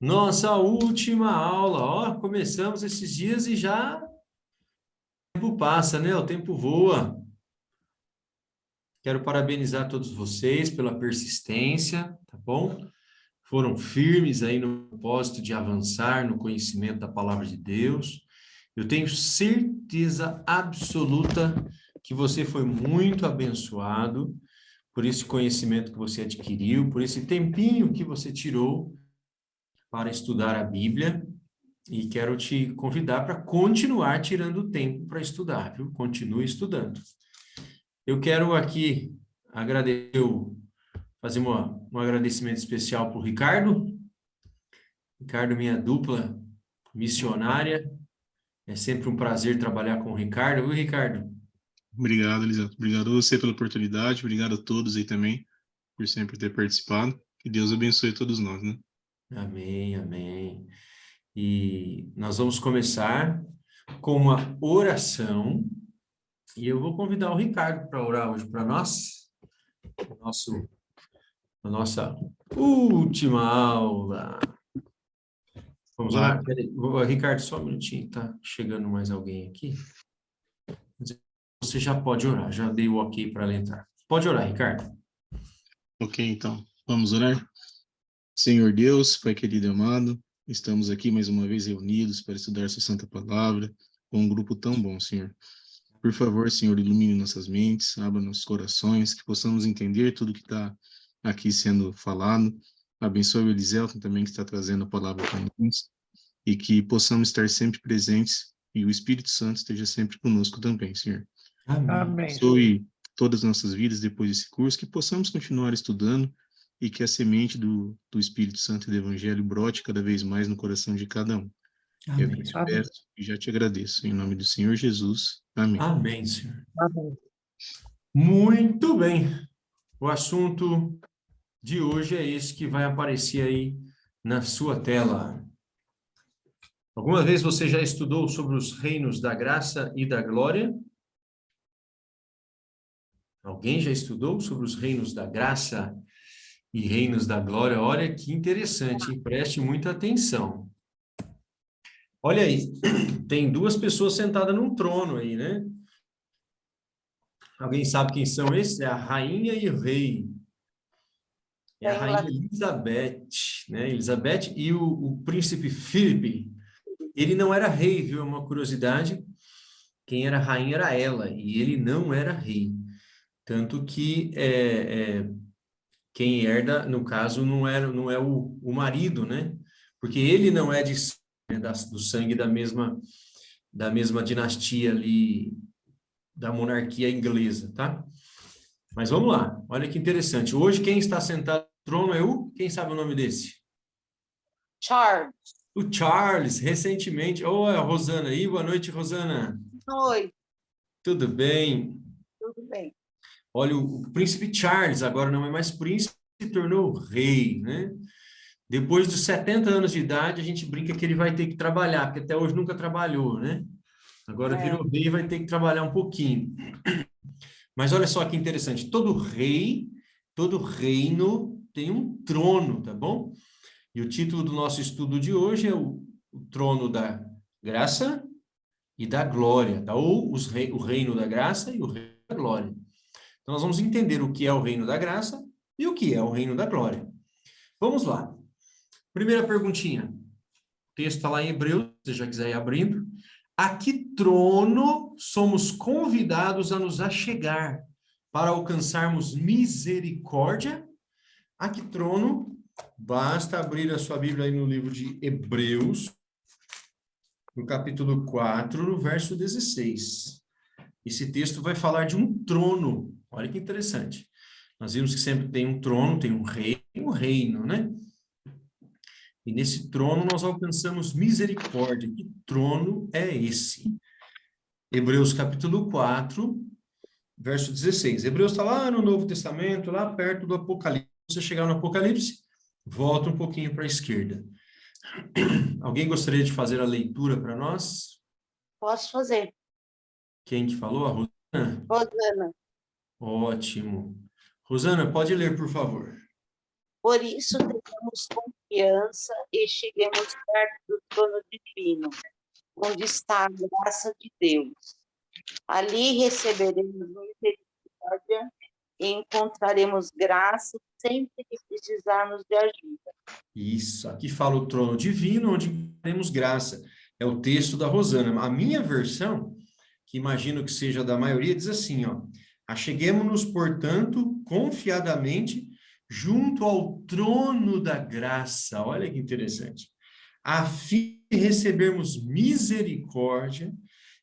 Nossa última aula, ó, começamos esses dias e já o tempo passa, né? O tempo voa. Quero parabenizar todos vocês pela persistência, tá bom? Foram firmes aí no propósito de avançar no conhecimento da palavra de Deus. Eu tenho certeza absoluta que você foi muito abençoado por esse conhecimento que você adquiriu, por esse tempinho que você tirou para estudar a Bíblia. E quero te convidar para continuar tirando tempo para estudar, viu? Continue estudando. Eu quero aqui fazer um agradecimento especial para o Ricardo. Ricardo, minha dupla missionária. É sempre um prazer trabalhar com o Ricardo, viu, Ricardo? Obrigado, Eliseu. Obrigado a você pela oportunidade, obrigado a todos aí também por sempre ter participado. Que Deus abençoe todos nós, né? Amém, amém. E nós vamos começar com uma oração. E eu vou convidar o Ricardo para orar hoje para nós. Nosso a nossa última aula. Vamos Vamos. lá? Peraí. Ricardo, só um minutinho, tá chegando mais alguém aqui. Você já pode orar, já dei o ok para ela entrar. Pode orar, Ricardo. Ok, então, vamos orar? Senhor Deus, Pai querido e amado, estamos aqui mais uma vez reunidos para estudar sua santa palavra com um grupo tão bom, Senhor. Por favor, Senhor, ilumine nossas mentes, abra nossos corações, que possamos entender tudo que está aqui sendo falado. Abençoe o Eliselton também, que está trazendo a palavra para nós, e que possamos estar sempre presentes e o Espírito Santo esteja sempre conosco também, Senhor. Amém. Amém. Abençoe todas as nossas vidas depois desse curso, que possamos continuar estudando e que a semente do Espírito Santo e do Evangelho brote cada vez mais no coração de cada um. É o que eu Amém. Amém. espero e já te agradeço. Em nome do Senhor Jesus. Amém. Amém, Senhor. Amém. Muito bem. O assunto de hoje é esse que vai aparecer aí na sua tela. Alguma vez você já estudou sobre os reinos da graça e da glória? Alguém já estudou sobre os reinos da graça e reinos da glória? Olha que interessante, hein? Preste muita atenção. Olha aí, tem duas pessoas sentadas num trono aí, né? Alguém sabe quem são esses? É a rainha e o rei. É a rainha Elizabeth, né? Elizabeth e o príncipe Filipe. Ele não era rei, viu? É uma curiosidade. Quem era rainha era ela, e ele não era rei. Tanto que quem herda, no caso, não é o marido, né? Porque ele não é do sangue da mesma dinastia ali, da monarquia inglesa, tá? Mas vamos lá, olha que interessante. Hoje quem está sentado no trono é quem sabe o nome desse? Charles. O Charles, recentemente. Oi, a Rosana aí, boa noite, Rosana. Oi, Tudo bem? tudo bem. Olha, o príncipe Charles agora não é mais príncipe, se tornou rei, né? Depois dos 70 anos de idade, a gente brinca que ele vai ter que trabalhar, porque até hoje nunca trabalhou, né? Agora virou rei e vai ter que trabalhar um pouquinho. Mas olha só que interessante, todo rei, todo reino tem um trono, tá bom? E o título do nosso estudo de hoje é o trono da graça e da glória, tá? Ou o reino da graça e o reino da glória. Então nós vamos entender o que é o reino da graça e o que é o reino da glória. Vamos lá. Primeira perguntinha. O texto está lá em Hebreus, se você já quiser ir abrindo. A que trono somos convidados a nos achegar para alcançarmos misericórdia? A que trono? Basta abrir a sua Bíblia aí no livro de Hebreus, no capítulo 4, no verso 16. Esse texto vai falar de um trono. Olha que interessante. Nós vimos que sempre tem um trono, tem um rei e um reino, né? E nesse trono nós alcançamos misericórdia. Que trono é esse? Hebreus capítulo 4, verso 16. Hebreus está lá no Novo Testamento, lá perto do Apocalipse. Se você chegar no Apocalipse, volta um pouquinho para a esquerda. Alguém gostaria de fazer a leitura para nós? Posso fazer. Quem que falou? A Rosana? Rosana. Ótimo. Rosana, pode ler, por favor. Por isso, tenhamos confiança e cheguemos perto do trono divino, onde está a graça de Deus. Ali receberemos misericórdia e encontraremos graça sempre que precisarmos de ajuda. Isso, aqui fala o trono divino, onde temos graça. É o texto da Rosana. A minha versão, que imagino que seja da maioria, diz assim, ó: acheguemo-nos, portanto, confiadamente junto ao trono da graça. Olha que interessante. A fim de recebermos misericórdia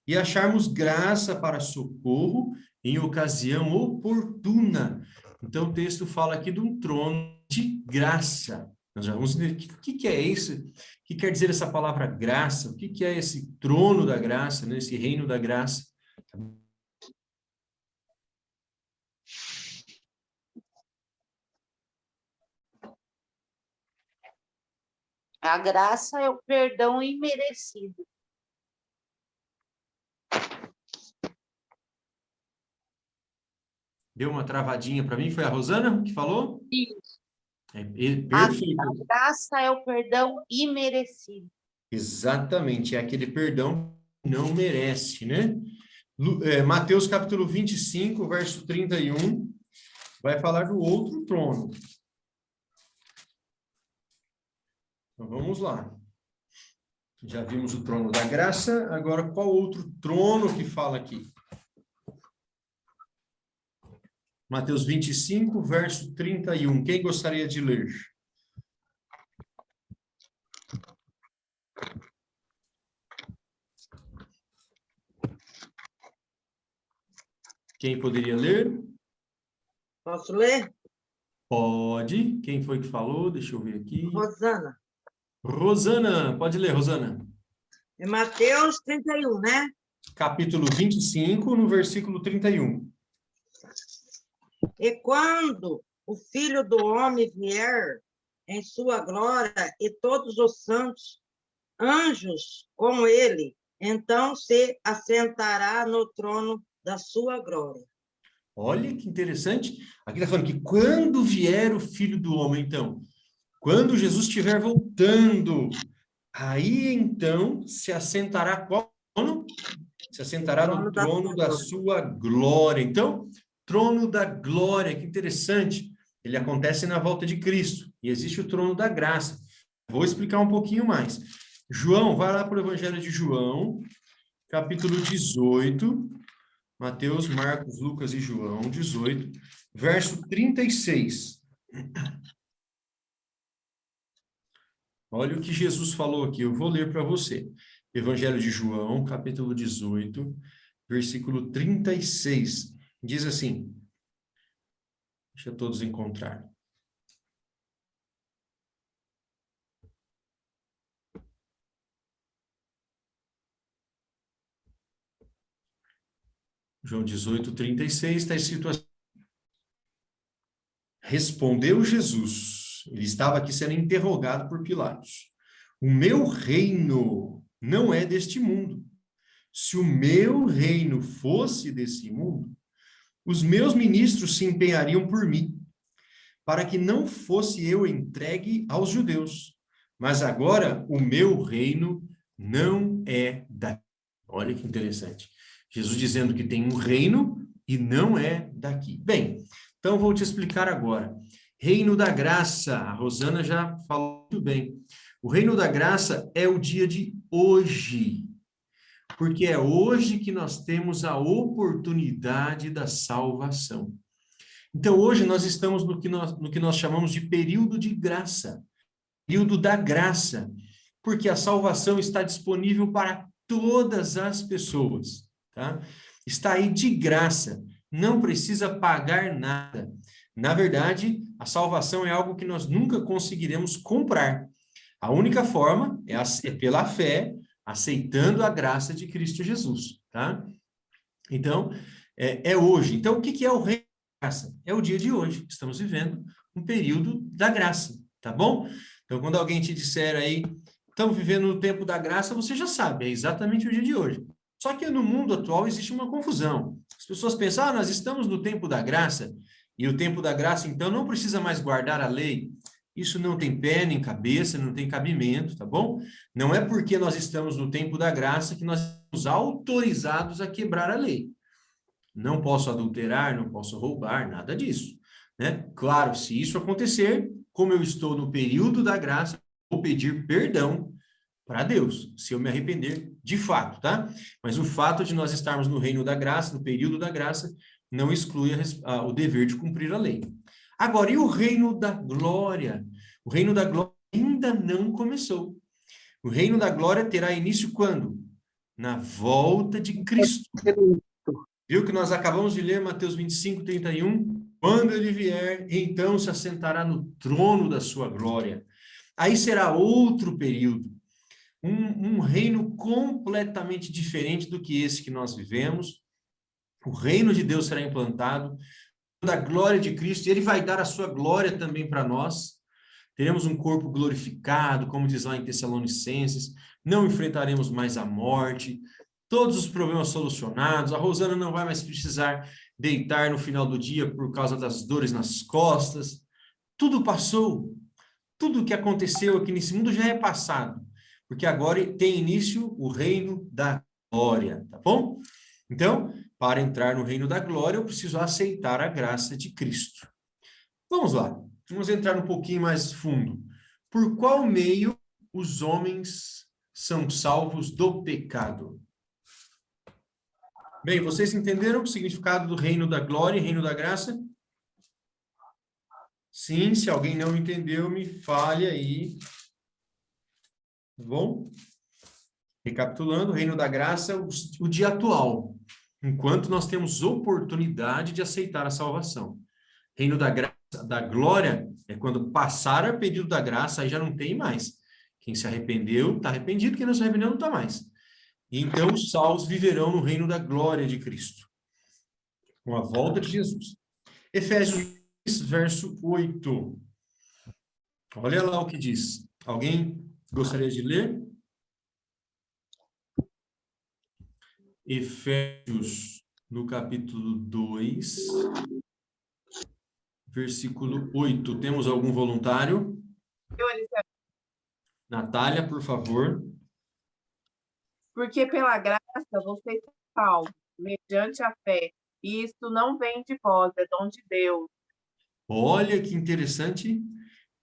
e acharmos graça para socorro em ocasião oportuna. Então, o texto fala aqui de um trono de graça. Nós já vamos entender o que é isso, o que quer dizer essa palavra graça, o que é esse trono da graça, né? Esse reino da graça. A graça é o perdão imerecido. Deu uma travadinha para mim, foi a Rosana que falou? Isso. Perfeito. A graça é o perdão imerecido. Exatamente, é aquele perdão que não merece, né? Mateus capítulo 25, verso 31, vai falar do outro trono. Então vamos lá. Já vimos o trono da graça, agora qual outro trono que fala aqui? Mateus 25, verso 31. Quem gostaria de ler? Quem poderia ler? Posso ler? Pode. Quem foi que falou? Deixa eu ver aqui. Rosana. Rosana, pode ler, Rosana. É Mateus 31, né? Capítulo 25, no versículo 31. E quando o Filho do Homem vier em sua glória e todos os santos anjos com ele, então se assentará no trono da sua glória. Olha que interessante. Aqui está falando que quando vier o Filho do Homem, então, quando Jesus estiver voltando, aí então se assentará qual trono? Se assentará no trono da sua glória. Então, trono da glória, que interessante. Ele acontece na volta de Cristo. E existe o trono da graça. Vou explicar um pouquinho mais. João, vai lá para o Evangelho de João, capítulo 18. Mateus, Marcos, Lucas e João, 18, verso 36. Olha o que Jesus falou aqui, eu vou ler para você. Evangelho de João, capítulo 18, versículo 36. Diz assim, deixa todos encontrar. João 18, 36, está escrito assim. Respondeu Jesus, ele estava aqui sendo interrogado por Pilatos. O meu reino não é deste mundo. Se o meu reino fosse desse mundo, os meus ministros se empenhariam por mim, para que não fosse eu entregue aos judeus. Mas agora o meu reino não é daqui. Olha que interessante. Jesus dizendo que tem um reino e não é daqui. Bem, então vou te explicar agora. Reino da graça, a Rosana já falou muito bem. O reino da graça é o dia de hoje, porque é hoje que nós temos a oportunidade da salvação. Então, hoje nós estamos no que nós chamamos de período de graça, período da graça, porque a salvação está disponível para todas as pessoas, tá? Está aí de graça, não precisa pagar nada. Na verdade, a salvação é algo que nós nunca conseguiremos comprar. A única forma é pela fé, aceitando a graça de Cristo Jesus, tá? Então, é hoje. Então, o que é o reino da graça? É o dia de hoje. Estamos vivendo um período da graça, tá bom? Então, quando alguém te disser aí, estamos vivendo no tempo da graça, você já sabe, é exatamente o dia de hoje. Só que no mundo atual existe uma confusão. As pessoas pensam, nós estamos no tempo da graça, e o tempo da graça, então, não precisa mais guardar a lei. Isso não tem pé nem cabeça, não tem cabimento, tá bom? Não é porque nós estamos no tempo da graça que nós somos autorizados a quebrar a lei. Não posso adulterar, não posso roubar, nada disso, né? Claro, se isso acontecer, como eu estou no período da graça, vou pedir perdão para Deus, se eu me arrepender de fato, tá? Mas o fato de nós estarmos no reino da graça, no período da graça, não exclui o dever de cumprir a lei. Agora, e o reino da glória? O reino da glória ainda não começou. O reino da glória terá início quando? Na volta de Cristo. Viu que nós acabamos de ler Mateus 25, 31? Quando ele vier, então se assentará no trono da sua glória. Aí será outro período. Um reino completamente diferente do que esse que nós vivemos. O reino de Deus será implantado, da glória de Cristo, e ele vai dar a sua glória também para nós. Teremos um corpo glorificado, como diz lá em Tessalonicenses, não enfrentaremos mais a morte, todos os problemas solucionados, a Rosana não vai mais precisar deitar no final do dia por causa das dores nas costas. Tudo passou, tudo o que aconteceu aqui nesse mundo já é passado, porque agora tem início o reino da glória, tá bom? Então, para entrar no reino da glória, eu preciso aceitar a graça de Cristo. Vamos lá, vamos entrar um pouquinho mais fundo. Por qual meio os homens são salvos do pecado? Bem, vocês entenderam o significado do reino da glória e reino da graça? Sim, se alguém não entendeu, me fale aí. Tá bom? Recapitulando, o reino da graça é o dia atual, enquanto nós temos oportunidade de aceitar a salvação. Reino da graça, da glória, é quando passar o período da graça, aí já não tem mais. Quem se arrependeu, está arrependido, quem não se arrependeu, não está mais. E então os salvos viverão no reino da glória de Cristo, com a volta de Jesus. Efésios 2, verso 8. Olha lá o que diz. Alguém gostaria de ler? Efésios, no capítulo 2, versículo 8. Temos algum voluntário? Eu, Elisabeth, Natália, por favor. porque pela graça vocês são salvos, mediante a fé, e isto não vem de vós, é dom de Deus. Olha que interessante.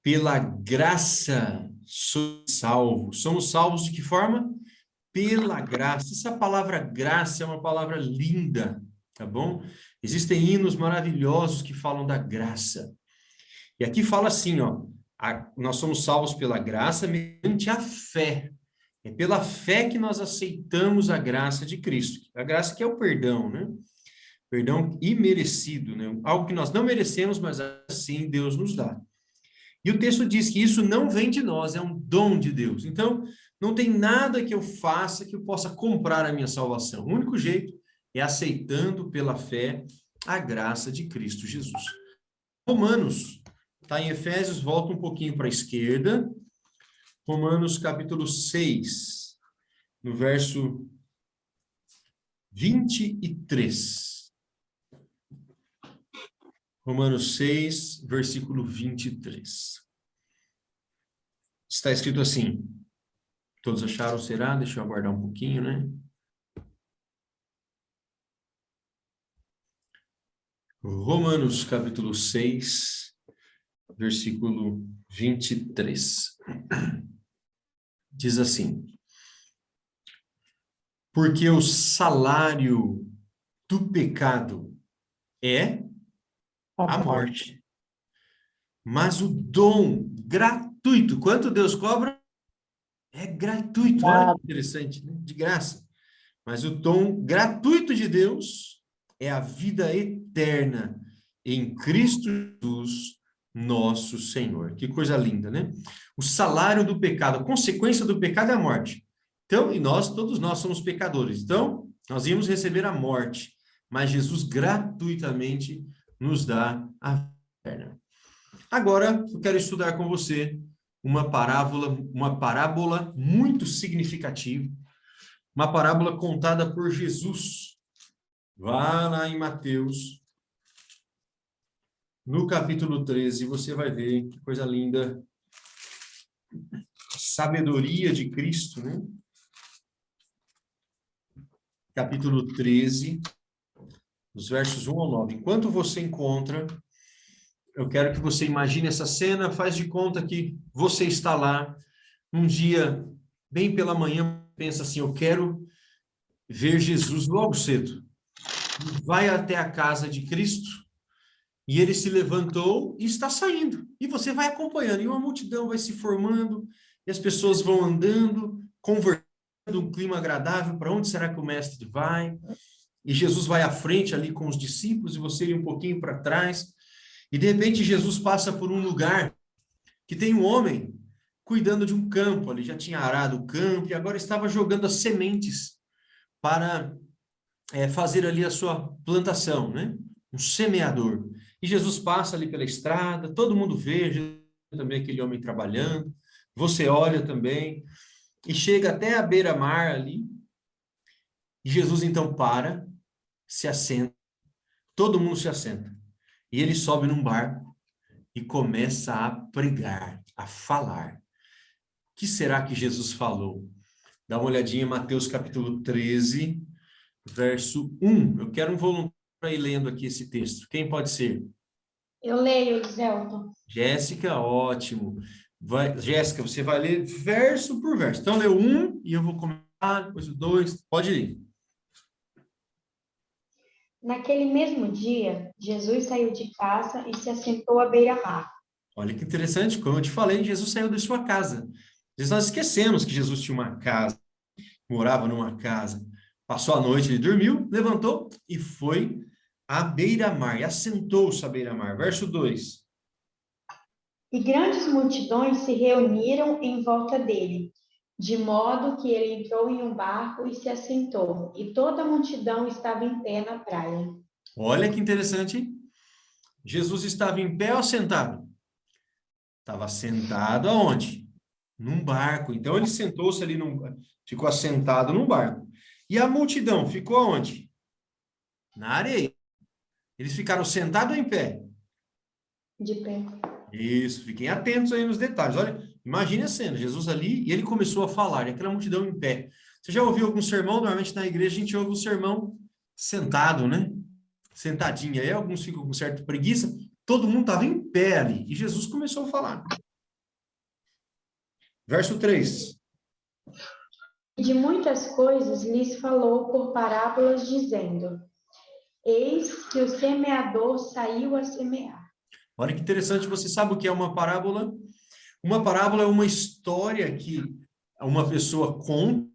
Pela graça somos salvos. Somos salvos de que forma? Pela graça. Essa palavra graça é uma palavra linda, tá bom? Existem hinos maravilhosos que falam da graça. E aqui fala assim, ó, nós somos salvos pela graça mediante a fé. É pela fé que nós aceitamos a graça de Cristo. A graça que é o perdão, né? Perdão imerecido, né? Algo que nós não merecemos, mas assim Deus nos dá. E o texto diz que isso não vem de nós, é um dom de Deus. Então, não tem nada que eu faça que eu possa comprar a minha salvação. O único jeito é aceitando pela fé a graça de Cristo Jesus. Romanos, está em Efésios, volta um pouquinho para a esquerda. Romanos capítulo 6, no verso 23. Romanos 6, versículo 23. Está escrito assim. Todos acharam, será? Deixa eu aguardar um pouquinho, né? Romanos capítulo 6, versículo 23. Diz assim: porque o salário do pecado é a morte. Mas o dom gratuito, quanto Deus cobra? É gratuito, olha que interessante, né? De graça. Mas o dom gratuito de Deus é a vida eterna em Cristo Jesus, nosso Senhor. Que coisa linda, né? O salário do pecado, a consequência do pecado é a morte. Então, e todos nós somos pecadores. Então, nós íamos receber a morte, mas Jesus gratuitamente nos dá a vida eterna. Agora, eu quero estudar com você uma parábola muito significativa, uma parábola contada por Jesus. Vá lá em Mateus, no capítulo 13, você vai ver que coisa linda. Sabedoria de Cristo, né? Capítulo 13, os versos 1 ao 9. Enquanto você encontra, eu quero que você imagine essa cena, faz de conta que você está lá, um dia, bem pela manhã, pensa assim, eu quero ver Jesus logo cedo. Vai até a casa de Cristo, e ele se levantou e está saindo. E você vai acompanhando, e uma multidão vai se formando, e as pessoas vão andando, conversando, um clima agradável, para onde será que o mestre vai? E Jesus vai à frente ali com os discípulos, e você ir um pouquinho para trás, e de repente Jesus passa por um lugar que tem um homem cuidando de um campo, ele já tinha arado o campo, e agora estava jogando as sementes para fazer ali a sua plantação, né? Um semeador. E Jesus passa ali pela estrada, todo mundo vê também aquele homem trabalhando, você olha também, e chega até a beira-mar ali, e Jesus então para, se assenta, todo mundo se assenta, e ele sobe num barco e começa a pregar, a falar. O que será que Jesus falou? Dá uma olhadinha em Mateus capítulo 13, verso 1. Eu quero um voluntário para ir lendo aqui esse texto. Quem pode ser? Eu leio, Zelton. Jéssica, ótimo. Jéssica, você vai ler verso por verso. Então, lê o 1 e eu vou comentar, depois o 2. Pode ir. Naquele mesmo dia, Jesus saiu de casa e se assentou à beira-mar. Olha que interessante, como eu te falei, Jesus saiu da sua casa. Nós esquecemos que Jesus tinha uma casa, morava numa casa. Passou a noite, ele dormiu, levantou e foi à beira-mar, e assentou-se à beira-mar. Verso 2. E grandes multidões se reuniram em volta dele, de modo que ele entrou em um barco e se assentou, e toda a multidão estava em pé na praia. Olha que interessante, hein? Jesus estava em pé ou sentado? Estava sentado aonde? Num barco. Então ele sentou-se ali, ficou assentado num barco. E a multidão ficou aonde? Na areia. Eles ficaram sentados ou em pé? De pé. Isso, fiquem atentos aí nos detalhes. Olha, imagine a cena, Jesus ali, e ele começou a falar, e aquela multidão em pé. Você já ouviu algum sermão? Normalmente na igreja a gente ouve um sermão sentado, né? Sentadinho. Aí alguns ficam com certa preguiça. Todo mundo estava em pé ali, e Jesus começou a falar. Verso 3. E de muitas coisas lhes falou por parábolas, dizendo: Eis que o semeador saiu a semear. Olha que interessante, você sabe o que é uma parábola? Uma parábola é uma história que uma pessoa conta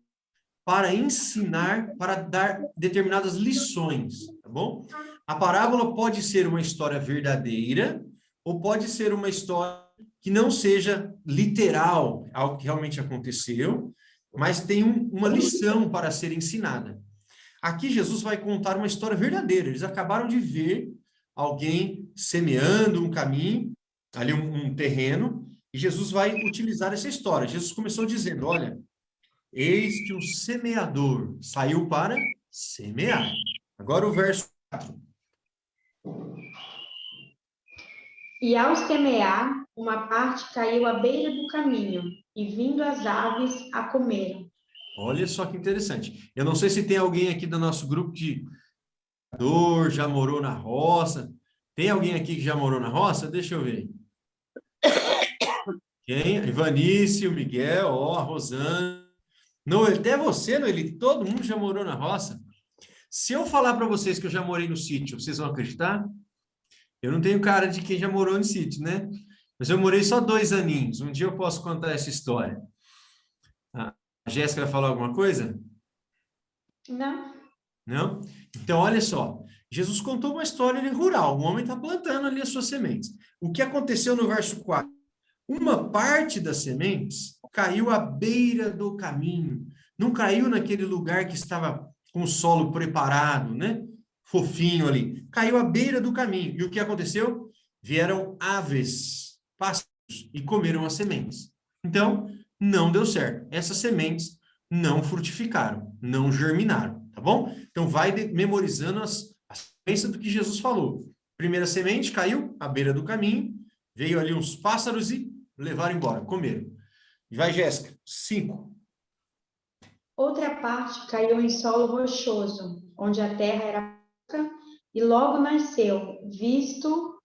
para ensinar, para dar determinadas lições, tá bom? A parábola pode ser uma história verdadeira ou pode ser uma história que não seja literal, algo que realmente aconteceu, mas tem uma lição para ser ensinada. Aqui Jesus vai contar uma história verdadeira. Eles acabaram de ver alguém semeando um caminho, ali um terreno, e Jesus vai utilizar essa história. Jesus começou dizendo, olha, eis que o semeador saiu para semear. Agora o verso 4. E ao semear, uma parte caiu à beira do caminho, e vindo as aves a comeram. Olha só que interessante. Eu não sei se tem alguém aqui do nosso grupo que já morou na roça. Tem alguém aqui que já morou na roça? Deixa eu ver. Quem? Ivanício, Miguel, a Rosana. Noeli, até você, Noeli, todo mundo já morou na roça. Se eu falar para vocês que eu já morei no sítio, vocês vão acreditar? Eu não tenho cara de quem já morou no sítio, né? Mas eu morei só 2 aninhos. Um dia eu posso contar essa história. A Jéssica vai falar alguma coisa? Não. Não? Então, olha só. Jesus contou uma história ali rural. O homem está plantando ali as suas sementes. O que aconteceu no verso 4? Uma parte das sementes caiu à beira do caminho. Não caiu naquele lugar que estava com o solo preparado, né? Fofinho ali. Caiu à beira do caminho. E o que aconteceu? Vieram aves, pássaros, e comeram as sementes. Então, não deu certo. Essas sementes não frutificaram, não germinaram, tá bom? Então, vai memorizando as sementes do que Jesus falou. Primeira semente caiu à beira do caminho, veio ali uns pássaros e levaram embora, comeram. Vai, Jéssica. 5. Outra parte caiu em solo rochoso, onde a terra era pouca, e logo nasceu, visto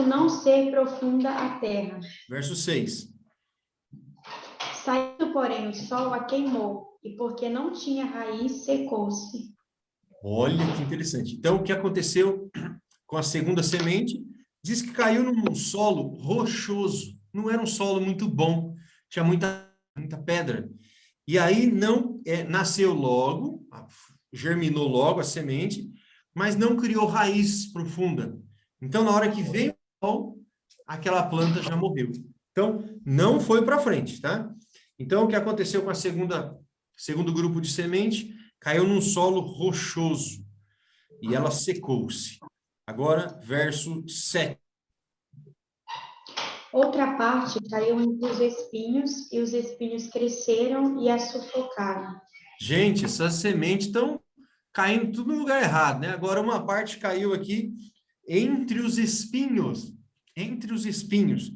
não ser profunda a terra. Verso 6. Saindo, porém, o sol a queimou, e porque não tinha raiz, secou-se. Olha que interessante. Então, o que aconteceu com a segunda semente? Diz que caiu num solo rochoso. Não era um solo muito bom. Tinha muita pedra. E aí não nasceu logo, germinou logo a semente, mas não criou raiz profunda. Então, na hora que veio o sol, aquela planta já morreu. Então, não foi para frente, tá? Então, o que aconteceu com a segundo grupo de semente? Caiu num solo rochoso e ela secou-se. Agora, verso 7. Outra parte caiu entre os espinhos, e os espinhos cresceram e a sufocaram. Gente, essas sementes estão caindo tudo no lugar errado, né? Agora, uma parte caiu aqui entre os espinhos. Entre os espinhos.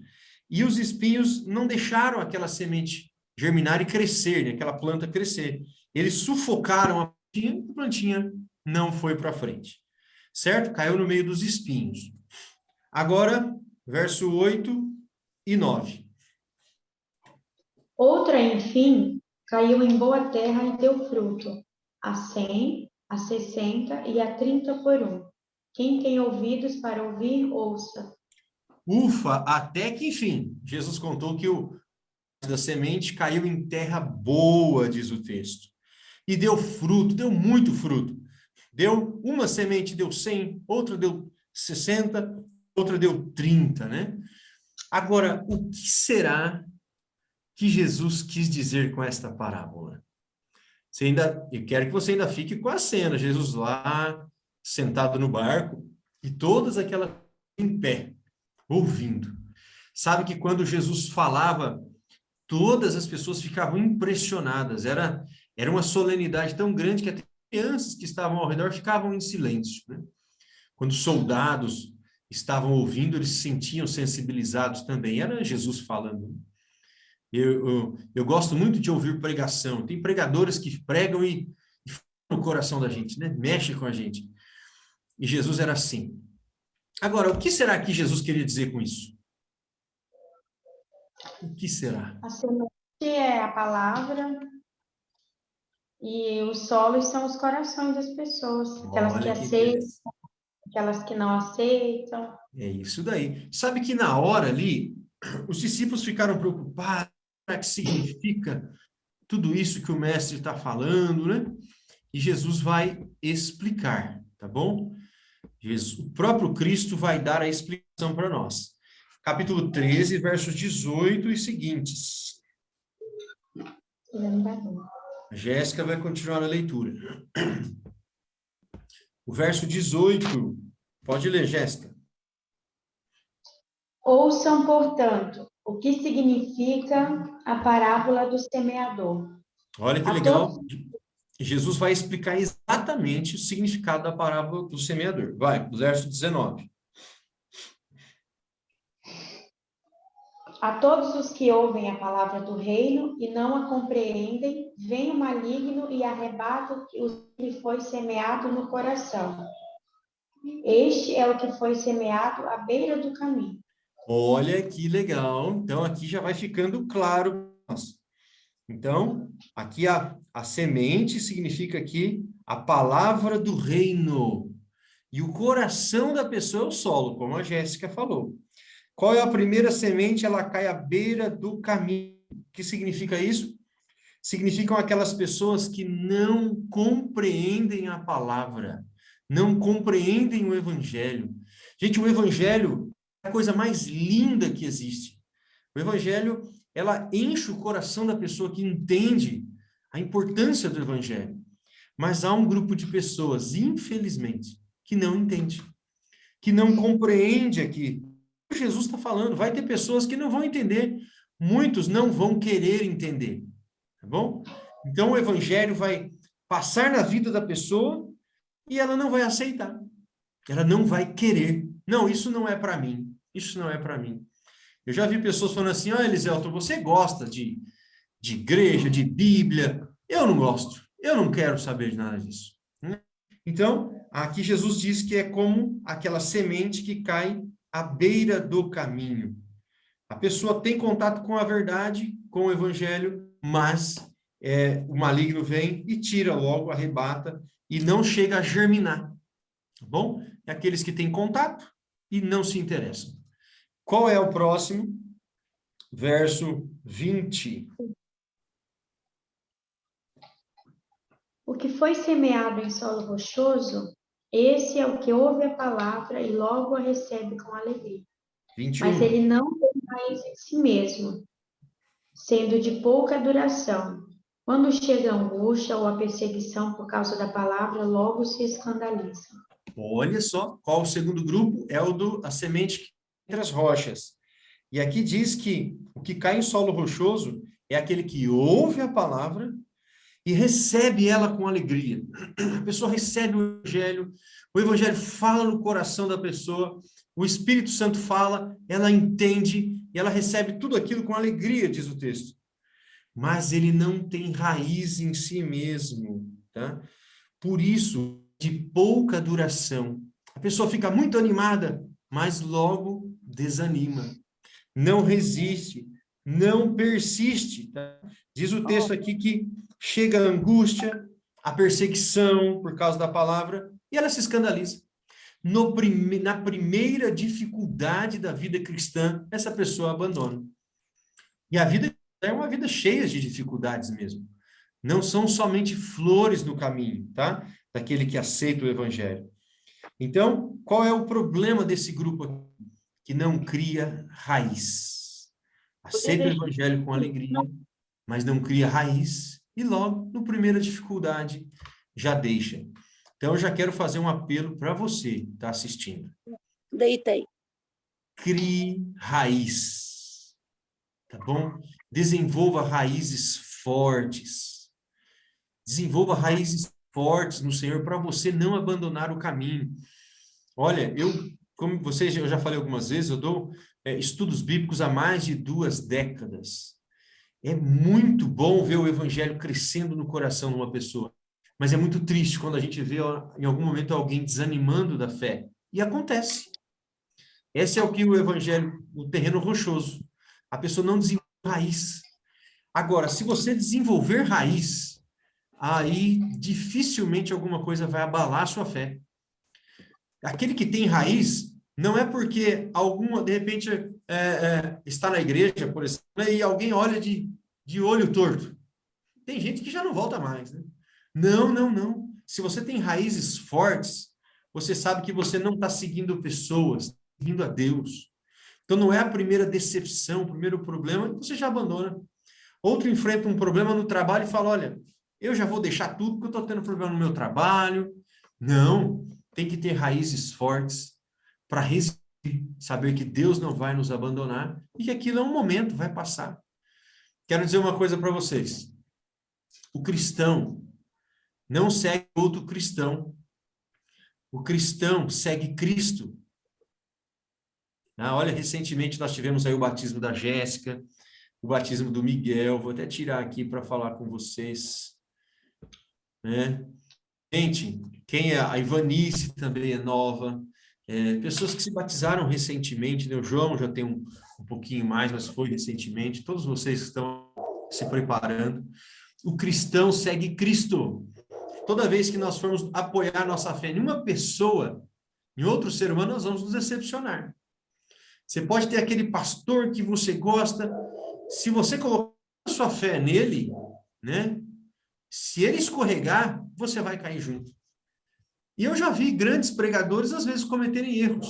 E os espinhos não deixaram aquela semente germinar e crescer, né? Aquela planta crescer. Eles sufocaram a plantinha não foi para frente. Certo? Caiu no meio dos espinhos. Agora, verso 8 e 9. Outra, enfim, caiu em boa terra e deu fruto, a 100, a 60 e a 30 por um. Quem tem ouvidos para ouvir, ouça. Ufa, até que enfim, Jesus contou que o da semente caiu em terra boa, diz o texto. E deu fruto, deu muito fruto. Deu uma semente, deu 100, outra deu 60, outra deu 30, né? Agora, o que será que Jesus quis dizer com esta parábola? Eu quero que você ainda fique com a cena, Jesus lá, sentado no barco, e todas aquelas em pé, ouvindo. Sabe que quando Jesus falava, todas as pessoas ficavam impressionadas. Era uma solenidade tão grande que até crianças que estavam ao redor ficavam em silêncio, né? Quando soldados estavam ouvindo, eles se sentiam sensibilizados também. Era Jesus falando. Eu gosto muito de ouvir pregação. Tem pregadores que pregam e falam no coração da gente, né? Mexe com a gente. E Jesus era assim. Agora, o que será que Jesus queria dizer com isso? O que será? A semente é a palavra e os solos são os corações das pessoas, aquelas que aceitam, aquelas que não aceitam. É isso daí. Sabe que na hora ali, os discípulos ficaram preocupados, o que significa tudo isso que o mestre está falando, né? E Jesus vai explicar, tá bom? O próprio Cristo vai dar a explicação para nós. Capítulo 13, versos 18 e seguintes. A Jéssica vai continuar a leitura. O verso 18. Pode ler, Jéssica. Ouçam, portanto, o que significa a parábola do semeador. Olha que legal. Jesus vai explicar exatamente o significado da parábola do semeador. Vai, o verso 19. A todos os que ouvem a palavra do reino e não a compreendem, vem o maligno e arrebata o que foi semeado no coração. Este é o que foi semeado à beira do caminho. Olha que legal. Então, aqui já vai ficando claro. Então, aqui a semente significa aqui a palavra do reino. E o coração da pessoa é o solo, como a Jéssica falou. Qual é a primeira semente? Ela cai à beira do caminho. O que significa isso? Significam aquelas pessoas que não compreendem a palavra, não compreendem o evangelho. Gente, o evangelho é a coisa mais linda que existe. O evangelho, ela enche o coração da pessoa que entende a importância do evangelho. Mas há um grupo de pessoas, infelizmente, que não entende, que não compreende aqui o que Jesus está falando. Vai ter pessoas que não vão entender, muitos não vão querer entender, tá bom? Então o evangelho vai passar na vida da pessoa e ela não vai aceitar. Ela não vai querer. Não, isso não é para mim. Isso não é para mim. Eu já vi pessoas falando assim, ó, Eliselton, você gosta de igreja, de Bíblia? Eu não gosto. Eu não quero saber de nada disso. Então, aqui Jesus diz que é como aquela semente que cai à beira do caminho. A pessoa tem contato com a verdade, com o evangelho, mas o maligno vem e tira logo, arrebata, e não chega a germinar. Tá bom? É aqueles que têm contato e não se interessam. Qual é o próximo? Verso 20. O que foi semeado em solo rochoso, esse é o que ouve a palavra e logo a recebe com alegria. 21. Mas ele não tem raiz em si mesmo, sendo de pouca duração. Quando chega a angústia ou a perseguição por causa da palavra, logo se escandaliza. Olha só, qual o segundo grupo? É a semente entre as rochas. E aqui diz que o que cai em solo rochoso é aquele que ouve a palavra e recebe ela com alegria. A pessoa recebe o evangelho fala no coração da pessoa, o Espírito Santo fala, ela entende e ela recebe tudo aquilo com alegria, diz o texto. Mas ele não tem raiz em si mesmo, tá? Por isso, de pouca duração. A pessoa fica muito animada, mas logo desanima. Não resiste, não persiste. Tá? Diz o texto aqui que chega a angústia, a perseguição por causa da palavra, e ela se escandaliza. Na primeira dificuldade da vida cristã, essa pessoa abandona. E a vida cristã é uma vida cheia de dificuldades mesmo. Não são somente flores no caminho, tá? Daquele que aceita o evangelho. Então, qual é o problema desse grupo aqui? Que não cria raiz. Aceita o evangelho com alegria, mas não cria raiz e logo, no primeira dificuldade, já deixa. Então, eu já quero fazer um apelo para você que está assistindo. Deitei. Crie raiz, tá bom? Desenvolva raízes fortes. Desenvolva raízes fortes no Senhor para você não abandonar o caminho. Olha, como vocês, eu já falei algumas vezes, eu dou estudos bíblicos há mais de 2 décadas. É muito bom ver o evangelho crescendo no coração de uma pessoa, mas é muito triste quando a gente vê em algum momento alguém desanimando da fé. E acontece. Esse é o que o evangelho, o terreno rochoso. A pessoa não desenvolve raiz. Agora, se você desenvolver raiz, aí dificilmente alguma coisa vai abalar a sua fé. Aquele que tem raiz, não é porque de repente, está na igreja, por exemplo, e alguém olha de olho torto. Tem gente que já não volta mais, né? Não, não, não. Se você tem raízes fortes, você sabe que você não está seguindo pessoas, está seguindo a Deus. Então, não é a primeira decepção, o primeiro problema, você já abandona. Outro enfrenta um problema no trabalho e fala, olha, eu já vou deixar tudo porque eu estou tendo problema no meu trabalho. Não, tem que ter raízes fortes para resistir, saber que Deus não vai nos abandonar e que aquilo é um momento, vai passar. Quero dizer uma coisa para vocês. O cristão não segue outro cristão. O cristão segue Cristo. Olha, recentemente nós tivemos aí o batismo da Jéssica, o batismo do Miguel. Vou até tirar aqui para falar com vocês. Né? Gente, a Ivanice também é nova. Pessoas que se batizaram recentemente, né? O João já tem um pouquinho mais, mas foi recentemente. Todos vocês que estão se preparando. O cristão segue Cristo. Toda vez que nós formos apoiar nossa fé em uma pessoa, em outro ser humano, nós vamos nos decepcionar. Você pode ter aquele pastor que você gosta, se você colocar a sua fé nele, né? Se ele escorregar, você vai cair junto. E eu já vi grandes pregadores, às vezes, cometerem erros.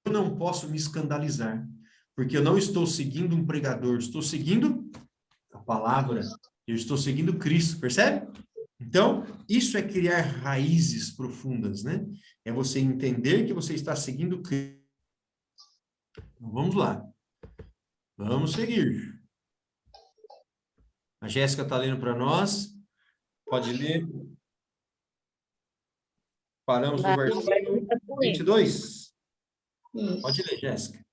Eu não posso me escandalizar, porque eu não estou seguindo um pregador, estou seguindo a palavra, eu estou seguindo Cristo, percebe? Então, isso é criar raízes profundas, né? É você entender que você está seguindo Cristo. Então, vamos lá. Vamos seguir. A Jéssica está lendo para nós. Pode ler. Paramos no versículo 22? Isso. Pode ler, Jéssica.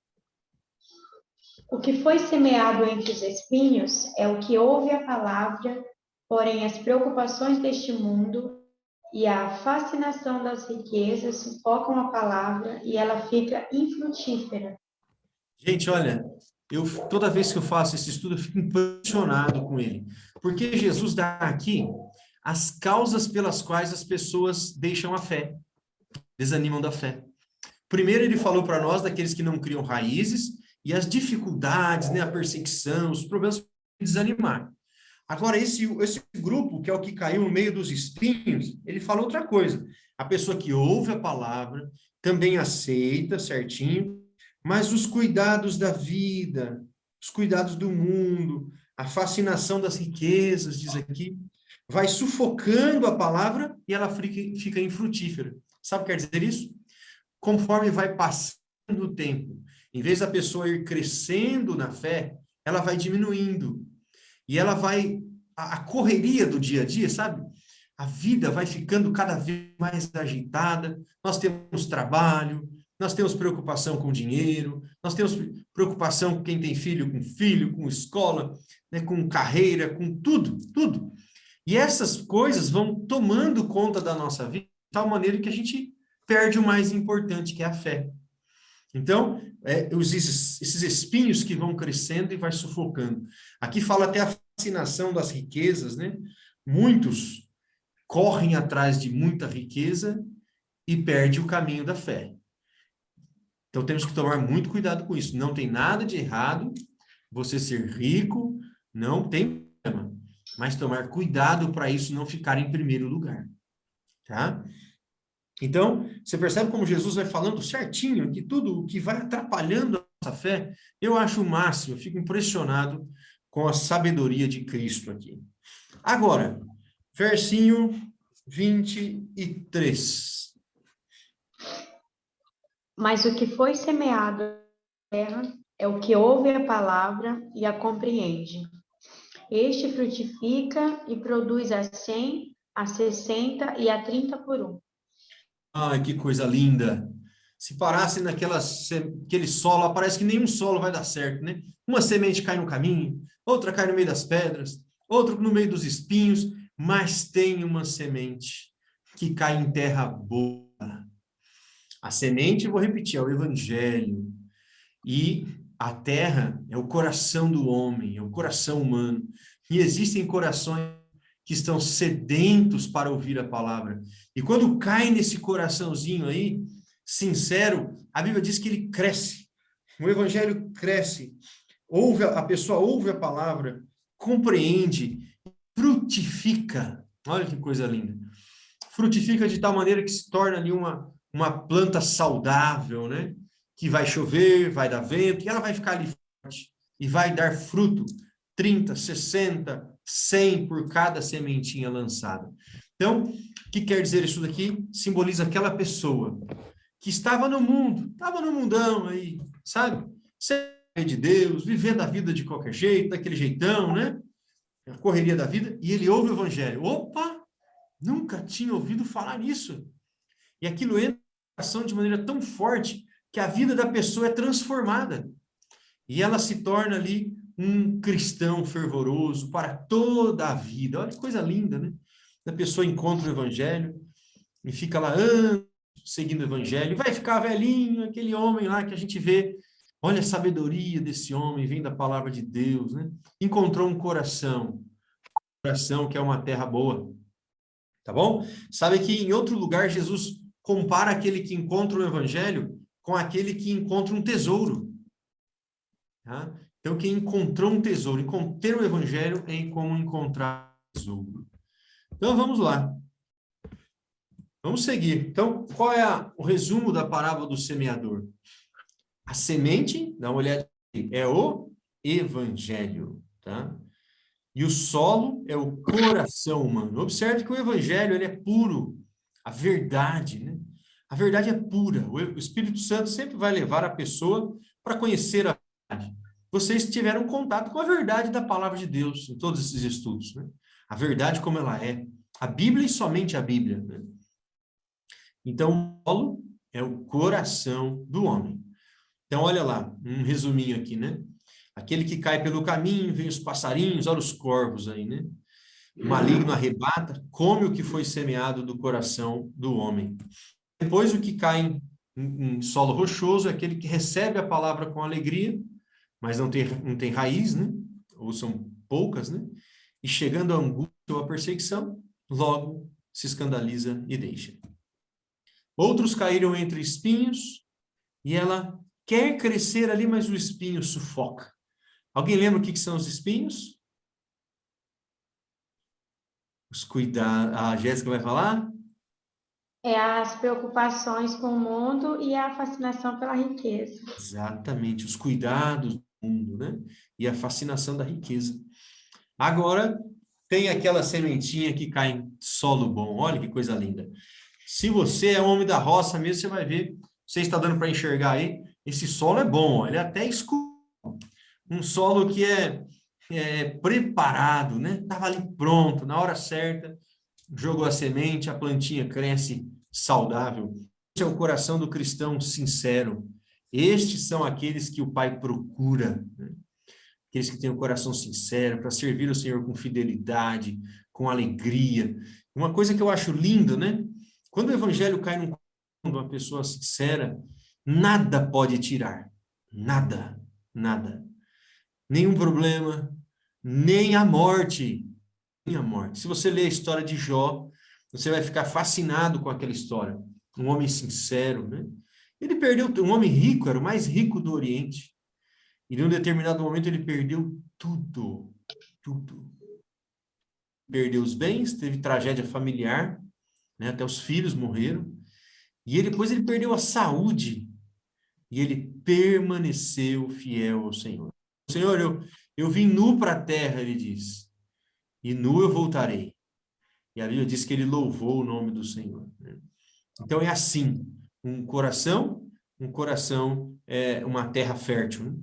O que foi semeado entre os espinhos é o que ouve a palavra, porém as preocupações deste mundo e a fascinação das riquezas sufocam a palavra e ela fica infrutífera. Gente, olha, toda vez que eu faço esse estudo, eu fico impressionado com ele. Porque Jesus dá aqui as causas pelas quais as pessoas deixam a fé, desanimam da fé. Primeiro, ele falou para nós daqueles que não criam raízes e as dificuldades, né, a perseguição, os problemas de desanimar. Agora, esse grupo, que é o que caiu no meio dos espinhos, ele fala outra coisa. A pessoa que ouve a palavra, também aceita certinho, mas os cuidados da vida, os cuidados do mundo, a fascinação das riquezas, diz aqui, vai sufocando a palavra e ela fica infrutífera. Sabe o que quer dizer isso? Conforme vai passando o tempo, em vez da pessoa ir crescendo na fé, ela vai diminuindo. E ela vai, a correria do dia a dia, sabe? A vida vai ficando cada vez mais agitada, nós temos trabalho, nós temos preocupação com dinheiro, nós temos preocupação com quem tem filho, com escola, né, com carreira, com tudo, tudo. E essas coisas vão tomando conta da nossa vida de tal maneira que a gente perde o mais importante, que é a fé. Então, esses espinhos que vão crescendo e vai sufocando. Aqui fala até a fascinação das riquezas, né? Muitos correm atrás de muita riqueza e perdem o caminho da fé. Então, temos que tomar muito cuidado com isso. Não tem nada de errado você ser rico, não tem problema. Mas tomar cuidado para isso não ficar em primeiro lugar. Tá? Então, você percebe como Jesus vai falando certinho que tudo o que vai atrapalhando a nossa fé, eu acho o máximo, eu fico impressionado com a sabedoria de Cristo aqui. Agora, versinho 23. Mas o que foi semeado na terra é o que ouve a palavra e a compreende. Este frutifica e produz a 100, a 60 e a 30 por um. Ai, que coisa linda! Se parasse aquele solo, parece que nenhum solo vai dar certo, né? Uma semente cai no caminho, outra cai no meio das pedras, outra no meio dos espinhos, mas tem uma semente que cai em terra boa. A semente, vou repetir, é o evangelho. E a terra é o coração do homem, é o coração humano. E existem corações que estão sedentos para ouvir a palavra. E quando cai nesse coraçãozinho aí, sincero, a Bíblia diz que ele cresce. O evangelho cresce. A pessoa ouve a palavra, compreende, frutifica. Olha que coisa linda. Frutifica de tal maneira que se torna ali uma planta saudável, né? Que vai chover, vai dar vento, e ela vai ficar ali forte. E vai dar fruto. 30, 60, 100 por cada sementinha lançada. Então, o que quer dizer isso daqui? Simboliza aquela pessoa que estava no mundo, estava no mundão aí, sabe? Sem de Deus, vivendo a vida de qualquer jeito, daquele jeitão, né? A correria da vida, e ele ouve o evangelho. Opa! Nunca tinha ouvido falar nisso. E aquilo entra no coração de maneira tão forte que a vida da pessoa é transformada. E ela se torna ali um cristão fervoroso para toda a vida. Olha que coisa linda, né? A pessoa encontra o evangelho e fica lá anos seguindo o evangelho, vai ficar velhinho, aquele homem lá que a gente vê. Olha a sabedoria desse homem, vem da palavra de Deus, né? Encontrou um coração que é uma terra boa. Tá bom? Sabe que em outro lugar Jesus compara aquele que encontra o evangelho com aquele que encontra um tesouro. Tá? Então, quem encontrou um tesouro, ter o evangelho é como encontrar um tesouro. Então, vamos lá. Vamos seguir. Então, qual é o resumo da parábola do semeador? A semente, dá uma olhada aqui, é o evangelho, tá? E o solo é o coração humano. Observe que o evangelho, ele é puro. A verdade, né? A verdade é pura. O Espírito Santo sempre vai levar a pessoa para conhecer a verdade. Vocês tiveram contato com a verdade da palavra de Deus em todos esses estudos, né? A verdade como ela é. A Bíblia e somente a Bíblia, né? Então, o solo é o coração do homem. Então, olha lá, um resuminho aqui, né? Aquele que cai pelo caminho, vem os passarinhos, olha os corvos aí, né? O maligno arrebata, come o que foi semeado do coração do homem. Depois, o que cai em solo rochoso é aquele que recebe a palavra com alegria, mas não tem raiz, né? Ou são poucas, né? E chegando a angústia ou a perseguição, logo se escandaliza e deixa. Outros caíram entre espinhos e ela quer crescer ali, mas o espinho sufoca. Alguém lembra o que são os espinhos? Os cuidados. A Jéssica vai falar? É as preocupações com o mundo e a fascinação pela riqueza. Exatamente, os cuidados do mundo, né? E a fascinação da riqueza. Agora, tem aquela sementinha que cai em solo bom. Olha que coisa linda. Se você é homem da roça mesmo, você vai ver. Você está dando para enxergar aí? Esse solo é bom, ele é até escuro. Um solo que é preparado, né? Estava ali pronto, na hora certa, jogou a semente, a plantinha cresce saudável. Esse é o coração do cristão sincero. Estes são aqueles que o Pai procura, né? Aqueles que têm o coração sincero para servir o Senhor com fidelidade, com alegria. Uma coisa que eu acho linda, né? Quando o evangelho cai num coração de uma pessoa sincera, nada pode tirar. Nada, nada. Nenhum problema, nem a morte. Nem a morte. Se você ler a história de Jó, você vai ficar fascinado com aquela história. Um homem sincero, né? Ele perdeu, um homem rico, era o mais rico do Oriente. E em um determinado momento ele perdeu tudo, tudo. Perdeu os bens, teve tragédia familiar, né? Até os filhos morreram. E depois ele perdeu a saúde. E ele permaneceu fiel ao Senhor. Senhor, eu vim nu para a terra, ele diz. E nu eu voltarei. E a Bíblia diz que ele louvou o nome do Senhor, né? Então é assim, um coração é uma terra fértil, né?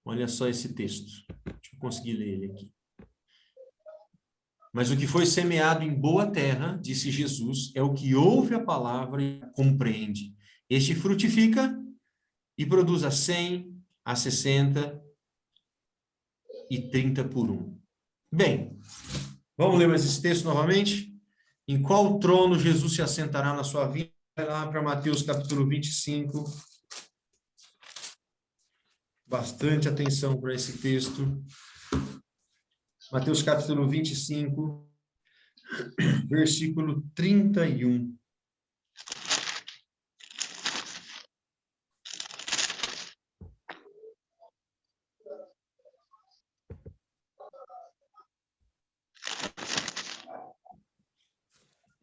Olha só esse texto. Deixa eu conseguir ler ele aqui. Mas o que foi semeado em boa terra, disse Jesus, é o que ouve a palavra e a compreende. Este frutifica e produz a 100, a 60 e 30 por 1. Bem, vamos ler mais esse texto novamente? Em qual trono Jesus se assentará na sua vida? Vai lá para Mateus capítulo 25. Bastante atenção para esse texto. Mateus capítulo 25, versículo 31.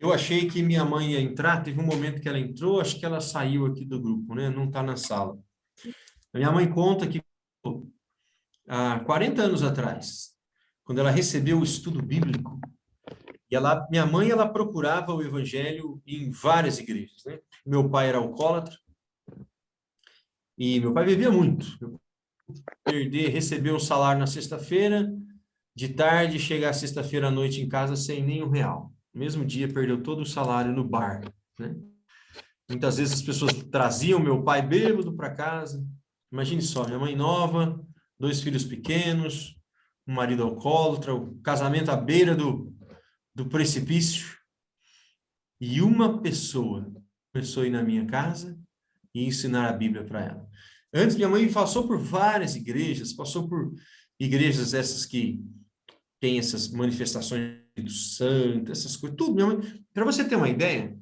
Eu achei que minha mãe ia entrar, teve um momento que ela entrou, acho que ela saiu aqui do grupo, né? Não está na sala. A minha mãe conta que há 40 anos atrás, quando ela recebeu o estudo bíblico, e minha mãe ela procurava o evangelho em várias igrejas, né? Meu pai era alcoólatra, e meu pai bebia muito. Recebeu um salário na sexta-feira, de tarde, chegar sexta-feira à noite em casa sem nenhum real. No mesmo dia, perdeu todo o salário no bar, né? Muitas vezes as pessoas traziam meu pai bêbado para casa. Imagine só, minha mãe nova, 2 filhos pequenos, um marido alcoólatra, o casamento à beira do precipício. E uma pessoa começou a ir na minha casa e ensinar a Bíblia para ela. Antes, minha mãe passou por várias igrejas, passou por igrejas essas que têm essas manifestações do santo, essas coisas, tudo. Para você ter uma ideia,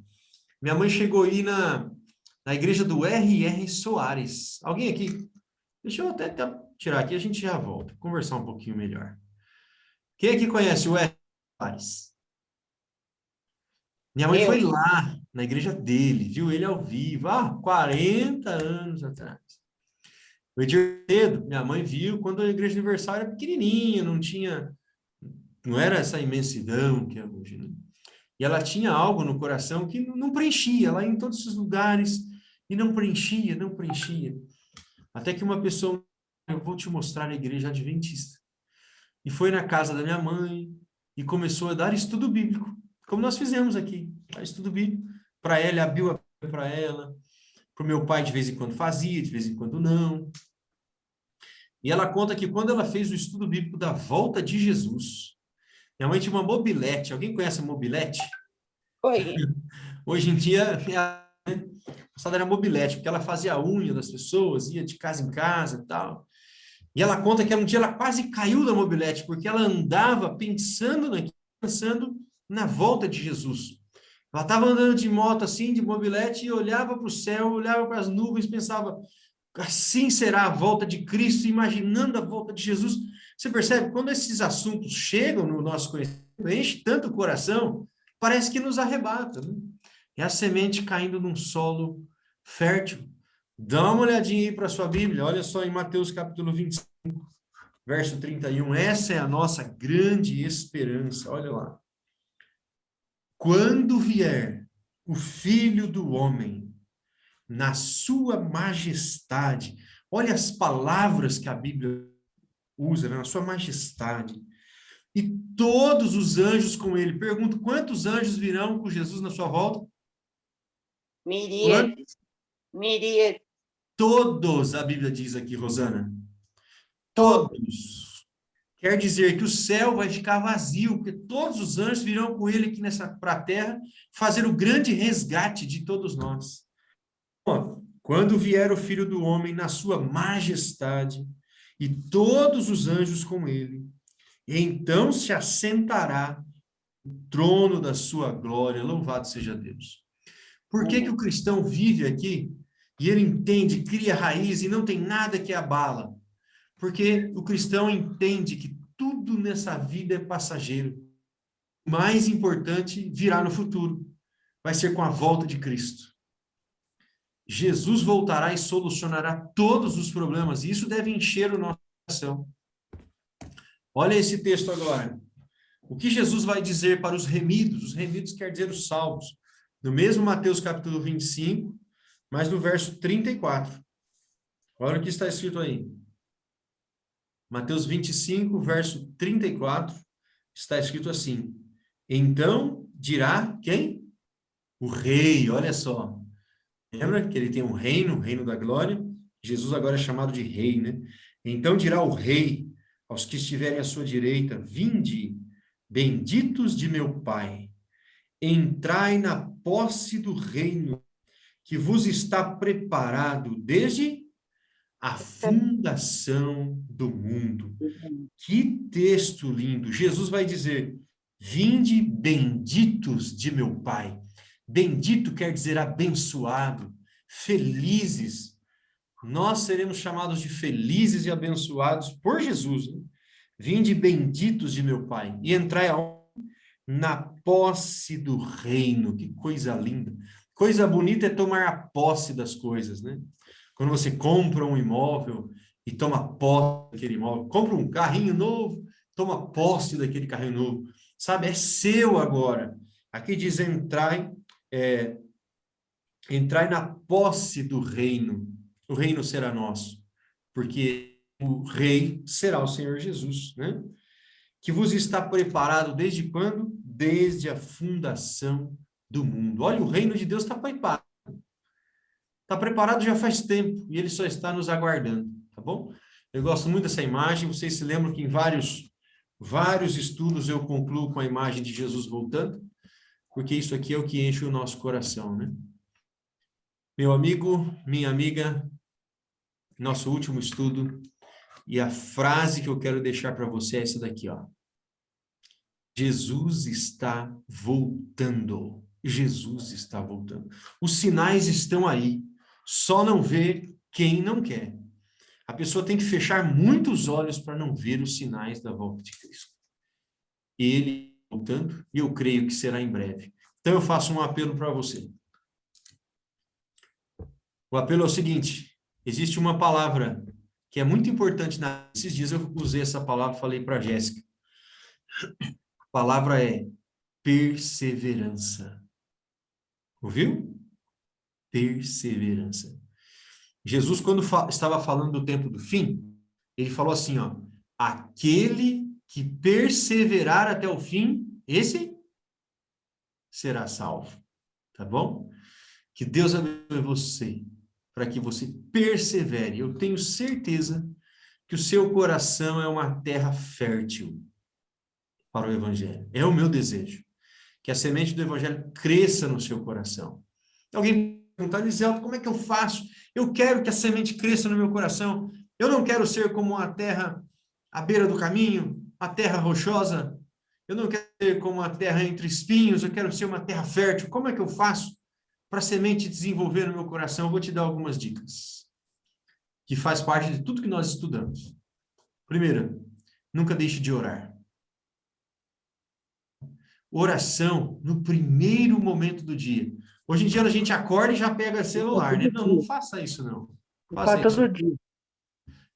minha mãe chegou aí na igreja do R.R. Soares. Alguém aqui? Deixa eu até tirar aqui, a gente já volta, conversar um pouquinho melhor. Quem aqui conhece o R.R. Soares? Minha mãe foi lá, na igreja dele, viu ele ao vivo, 40 anos atrás. O Edir Cedo, minha mãe viu quando a Igreja Universal era pequenininha, não era essa imensidão que é hoje, né? E ela tinha algo no coração que não preenchia, ela ia em todos esses lugares e não preenchia. Até que uma pessoa, eu vou te mostrar a igreja adventista. E foi na casa da minha mãe e começou a dar estudo bíblico, como nós fizemos aqui, estudo bíblico, para ela, abriu a Bíblia para ela, para o meu pai de vez em quando fazia, de vez em quando não. E ela conta que quando ela fez o estudo bíblico da volta de Jesus, minha mãe tinha uma mobilete. Alguém conhece a mobilete? Foi. Hoje em dia, passada era mobilete, porque ela fazia a unha das pessoas, ia de casa em casa e tal. E ela conta que um dia ela quase caiu da mobilete, porque ela andava pensando na volta de Jesus. Ela estava andando de moto assim, de mobilete, e olhava para o céu, olhava para as nuvens, pensava, assim será a volta de Cristo, imaginando a volta de Jesus. Você percebe, quando esses assuntos chegam no nosso conhecimento, enche tanto o coração, parece que nos arrebata, né? É a semente caindo num solo fértil. Dá uma olhadinha aí para a sua Bíblia, olha só em Mateus capítulo 25, verso 31. Essa é a nossa grande esperança, olha lá. Quando vier o Filho do Homem, na sua majestade, olha as palavras que a Bíblia usa, né? Na sua majestade, e todos os anjos com ele. Pergunto, quantos anjos virão com Jesus na sua volta? Miríades. Miríades. Todos, a Bíblia diz aqui, Rosana. Todos. Quer dizer que o céu vai ficar vazio, porque todos os anjos virão com ele aqui para a terra, fazer o grande resgate de todos nós. Quando vier o Filho do Homem na sua majestade, e todos os anjos com ele, então se assentará no trono da sua glória, louvado seja Deus. Por que o cristão vive aqui e ele entende, cria raiz e não tem nada que abala? Porque o cristão entende que tudo nessa vida é passageiro. O mais importante virá no futuro. Vai ser com a volta de Cristo. Jesus voltará e solucionará todos os problemas. E isso deve encher o nosso coração. Olha esse texto agora. O que Jesus vai dizer para os remidos? Os remidos quer dizer os salvos. No mesmo Mateus capítulo 25, mas no verso 34. Olha o que está escrito aí. Mateus 25, verso 34, está escrito assim. Então dirá quem? O rei, olha só. Lembra que ele tem um reino, o reino da glória? Jesus agora é chamado de rei, né? Então dirá o rei aos que estiverem à sua direita, vinde, benditos de meu Pai, entrai na posse do reino que vos está preparado desde a fundação do mundo. Que texto lindo! Jesus vai dizer, vinde benditos de meu Pai. Bendito quer dizer abençoado, felizes. Nós seremos chamados de felizes e abençoados por Jesus. Né? Vinde benditos de meu Pai. E entrai na posse do reino. Que coisa linda. Coisa bonita é tomar a posse das coisas, né? Quando você compra um imóvel e toma posse daquele imóvel, compra um carrinho novo, toma posse daquele carrinho novo. Sabe, é seu agora. Aqui diz entrai na posse do reino. O reino será nosso, porque o rei será o Senhor Jesus, né? Que vos está preparado desde quando? Desde a fundação do mundo. Olha, o reino de Deus está preparado. Está preparado já faz tempo e ele só está nos aguardando, tá bom? Eu gosto muito dessa imagem. Vocês se lembram que em vários estudos eu concluo com a imagem de Jesus voltando? Porque isso aqui é o que enche o nosso coração, né? Meu amigo, minha amiga, nosso último estudo, e a frase que eu quero deixar para você é essa daqui, ó. Jesus está voltando. Jesus está voltando. Os sinais estão aí. Só não vê quem não quer. A pessoa tem que fechar muitos olhos para não ver os sinais da volta de Cristo. Ele voltando, e eu creio que será em breve. Então eu faço um apelo para você. O apelo é o seguinte, existe uma palavra que é muito importante. Nesses dias eu usei essa palavra, falei para a Jéssica. A palavra é perseverança. Ouviu? Perseverança. Jesus, quando estava falando do tempo do fim, ele falou assim, ó, aquele que perseverar até o fim, esse será salvo, tá bom? Que Deus abençoe você, para que você persevere. Eu tenho certeza que o seu coração é uma terra fértil para o Evangelho. É o meu desejo. Que a semente do Evangelho cresça no seu coração. Alguém perguntar, Liselto, como é que eu faço? Eu quero que a semente cresça no meu coração. Eu não quero ser como a terra à beira do caminho, a terra rochosa. Eu não quero ser como a terra entre espinhos. Eu quero ser uma terra fértil. Como é que eu faço para a semente desenvolver no meu coração? Eu vou te dar algumas dicas, que faz parte de tudo que nós estudamos. Primeiro, nunca deixe de orar. Oração no primeiro momento do dia. Hoje em dia a gente acorda e já pega celular, né? Não faça isso não. Faça isso. Todo dia.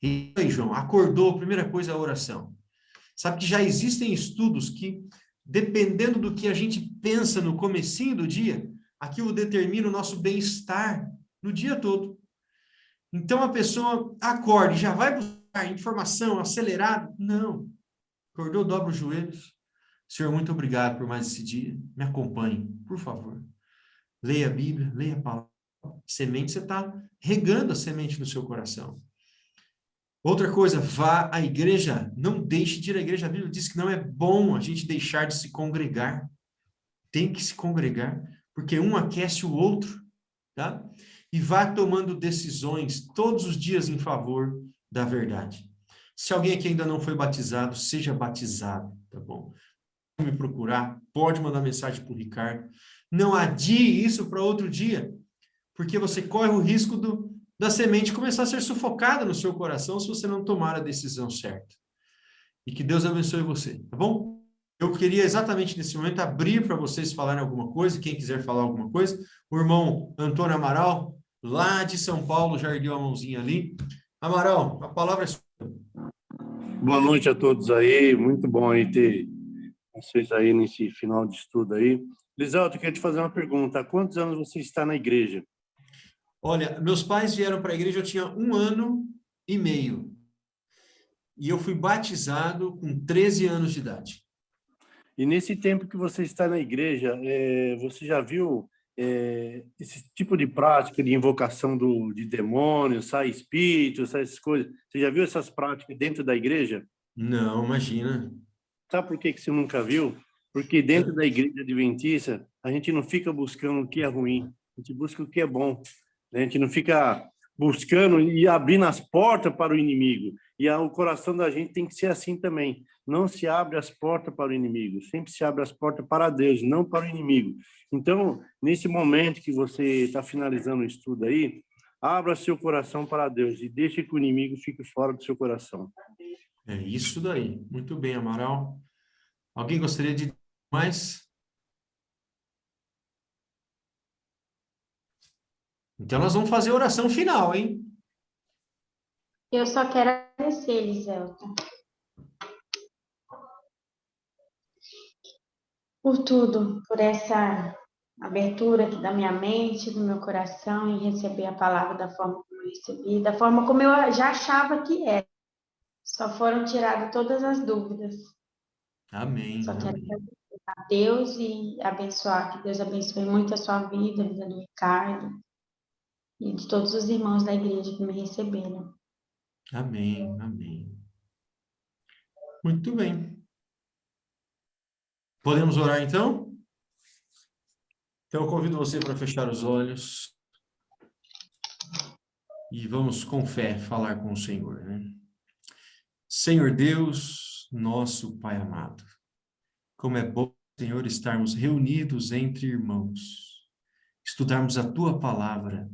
E aí, João, acordou, primeira coisa é a oração. Sabe que já existem estudos que, dependendo do que a gente pensa no comecinho do dia, aquilo determina o nosso bem-estar no dia todo. Então a pessoa acorda e já vai buscar informação acelerada? Não. Acordou, dobra os joelhos. Senhor, muito obrigado por mais esse dia. Me acompanhe, por favor. Leia a Bíblia, leia a palavra. Semente, você está regando a semente no seu coração. Outra coisa, vá à igreja. Não deixe de ir à igreja. A Bíblia diz que não é bom a gente deixar de se congregar. Tem que se congregar, porque um aquece o outro, tá? E vá tomando decisões todos os dias em favor da verdade. Se alguém aqui ainda não foi batizado, seja batizado, tá bom? Me procurar, pode mandar mensagem para o Ricardo. Não adie isso para outro dia, porque você corre o risco da semente começar a ser sufocada no seu coração se você não tomar a decisão certa. E que Deus abençoe você, tá bom? Eu queria exatamente nesse momento abrir para vocês falarem alguma coisa, quem quiser falar alguma coisa. O irmão Antônio Amaral, lá de São Paulo, já ergueu a mãozinha ali. Amaral, a palavra é sua. Boa noite a todos aí, muito bom aí ter vocês aí nesse final de estudo aí. Liselto, eu queria te fazer uma pergunta. Há quantos anos você está na igreja? Olha, meus pais vieram para a igreja, eu tinha 1 ano e meio. E eu fui batizado com 13 anos de idade. E nesse tempo que você está na igreja, você já viu esse tipo de prática de invocação de demônios, sai espíritos, sai essas coisas? Você já viu essas práticas dentro da igreja? Não, imagina. Sabe por que você nunca viu? Porque dentro da igreja adventista, a gente não fica buscando o que é ruim, a gente busca o que é bom. A gente não fica buscando e abrindo as portas para o inimigo. E o coração da gente tem que ser assim também. Não se abre as portas para o inimigo, sempre se abre as portas para Deus, não para o inimigo. Então, nesse momento que você está finalizando o estudo aí, abra seu coração para Deus e deixe que o inimigo fique fora do seu coração. É isso daí. Muito bem, Amaral. Alguém gostaria de mais? Então, nós vamos fazer a oração final, hein? Eu só quero agradecer, Liselton, por tudo, por essa abertura aqui da minha mente, do meu coração, em receber a palavra da forma como eu recebi, da forma como eu já achava que era. Só foram tiradas todas as dúvidas. Amém. Só quero Amém. agradecer a Deus e abençoar, que Deus abençoe muito a sua vida, a vida do Ricardo e de todos os irmãos da igreja que me receberam. Amém. Amém. Muito bem. Podemos orar, então? Então, eu convido você para fechar os olhos e vamos, com fé, falar com o Senhor, né? Senhor Deus, nosso Pai amado, como é bom, Senhor, estarmos reunidos entre irmãos, estudarmos a Tua palavra,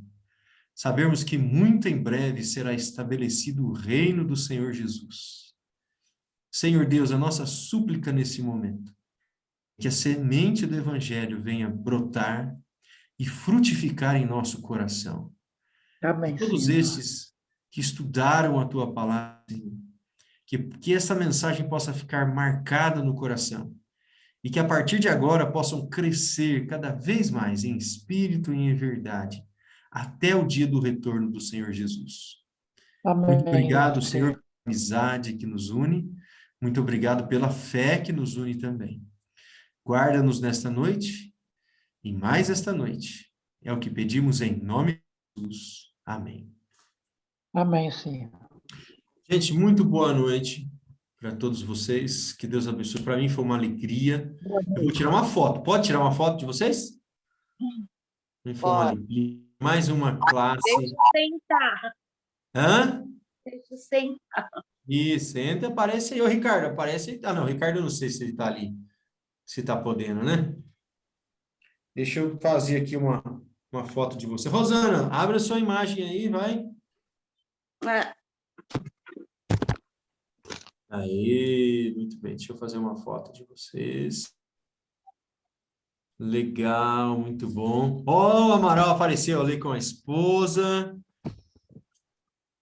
sabermos que muito em breve será estabelecido o reino do Senhor Jesus. Senhor Deus, a nossa súplica nesse momento, que a semente do Evangelho venha brotar e frutificar em nosso coração. Amém, Todos Senhor. esses que estudaram a Tua palavra, Senhor, que essa mensagem possa ficar marcada no coração e que a partir de agora possam crescer cada vez mais em espírito e em verdade, até o dia do retorno do Senhor Jesus. Amém. Muito obrigado, Senhor, pela amizade que nos une. Muito obrigado pela fé que nos une também. Guarda-nos nesta noite e mais esta noite. É o que pedimos em nome de Jesus. Amém. Amém, Senhor. Gente, muito boa noite para todos vocês. Que Deus abençoe. Para mim foi uma alegria. Eu vou tirar uma foto. Pode tirar uma foto de vocês? Para mim foi uma Pode. alegria. Mais uma classe. Deixa eu sentar. Hã? Deixa eu sentar. Isso, senta, aparece aí. Ô, Ricardo, aparece aí. Ah, não, Ricardo, eu não sei se ele está ali. Se está podendo, né? Deixa eu fazer aqui uma foto de você. Rosana, abre a sua imagem aí, vai. Ah, Aí, muito bem. Deixa eu fazer uma foto de vocês. Legal, muito bom. Ó, o Amaral apareceu ali com a esposa.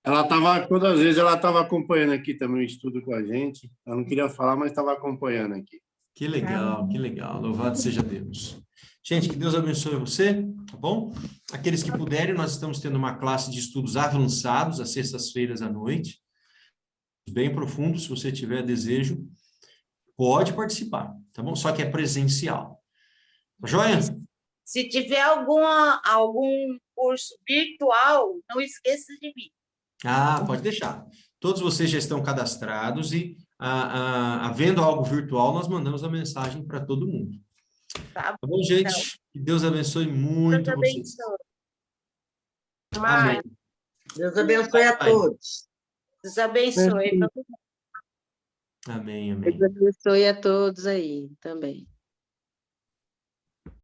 Ela estava, todas as vezes, ela estava acompanhando aqui também o estudo com a gente. Ela não queria falar, mas estava acompanhando aqui. Que legal, que legal. Louvado seja Deus. Gente, que Deus abençoe você, tá bom? Aqueles que puderem, nós estamos tendo uma classe de estudos avançados às sextas-feiras à noite. Bem profundo, se você tiver desejo, pode participar, tá bom? Só que é presencial. Tá joia? se tiver algum curso virtual, não esqueça de mim. Ah, pode deixar. Todos vocês já estão cadastrados e, havendo algo virtual, nós mandamos a mensagem para todo mundo. Tá bom, gente? Que Deus abençoe muito Deus vocês. abençoe. Amém. Deus abençoe a Vai. todos. Deus abençoe. Amém, amém. Deus abençoe a todos aí também.